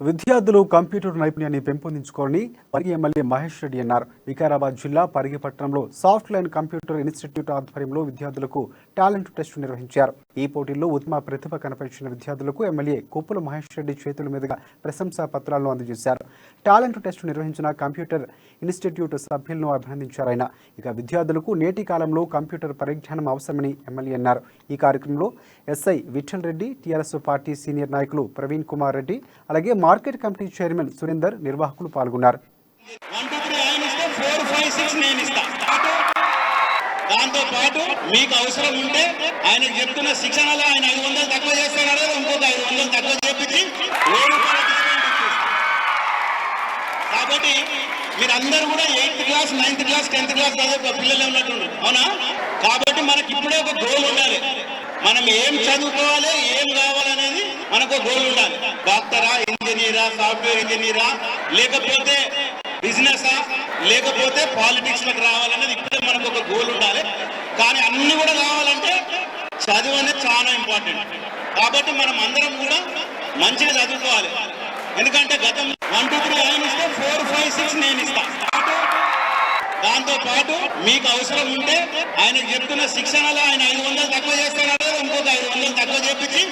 విద్యార్థులు కంప్యూటర్ నైపుణ్యాన్ని పెంపొందించుకోవాలని పరిగి ఎమ్మెల్యే మహేష్ రెడ్డి అన్నారు. వికారాబాద్ జిల్లా పరిగి పట్టణంలో సాఫ్ట్ లైన్ కంప్యూటర్ ఇన్స్టిట్యూట్ ఆధ్వర్యంలో విద్యార్థులకు టాలెంట్ టెస్ట్ నిర్వహించారు. ఈ పోటీల్లో ఉత్తమ ప్రతిభ కనపరిచిన విద్యార్థులకు ఎమ్మెల్యే కొప్పుల మహేష్ రెడ్డి చేతుల మీదుగా ప్రశంసా పత్రాలను అందజేశారు. టాలెంట్ టెస్ట్ నిర్వహించిన కంప్యూటర్ ఇన్స్టిట్యూట్ సభ్యులను అభినందించారు ఆయన. ఇక విద్యార్థులకు నేటి కాలంలో కంప్యూటర్ పరిజ్ఞానం అవసరమని ఎమ్మెల్యే అన్నారు. ఈ కార్యక్రమంలో SI Vithal Reddy, TRS party senior నాయకులు ప్రవీణ్ కుమార్ రెడ్డి, అలాగే మార్కెట్ కమిటీ చైర్మన్ సురేందర్, నిర్వాహకులు పాల్గొన్నారు. దాంతో పాటు మీకు అవసరం ఉంటే ఆయన చెప్తున్న శిక్షణలో ఆయన 500 తక్కువ చేస్తాడు, ఇంకొక 500 తక్కువ చేపించి కాబట్టి మీరందరూ కూడా 8th class 9th class 10th class చదివే పిల్లలే ఉన్నట్టుండ్రు, అవునా? కాబట్టి మనకి ఇప్పుడే ఒక గోల్ ఉండాలి. మనం ఏం చదువుకోవాలి, ఏం కావాలనేది మనకు గోల్ ఉండాలి. డాక్టరా, ఇంజనీరా, సాఫ్ట్వేర్ ఇంజనీరా, లేకపోతే బిజినెసా, లేకపోతే పాలిటిక్స్ లకు రావాలనేది ఇప్పుడే మనకు ఒక గోల్ ఉండాలి. కానీ అన్ని కూడా కావాలంటే చదువు అనేది చాలా ఇంపార్టెంట్. కాబట్టి మనం అందరం కూడా మంచిగా చదువుకోవాలి. ఎందుకంటే గతం 1 2 3 ఆయన ఇస్తే 4 5 6 నేను ఇస్తా. దాంతో పాటు మీకు అవసరం ఉంటే ఆయన చెప్తున్న శిక్షణలో ఆయన 500 తక్కువ చేస్తాడు, ఇంకొక 500 తక్కువ చేపించి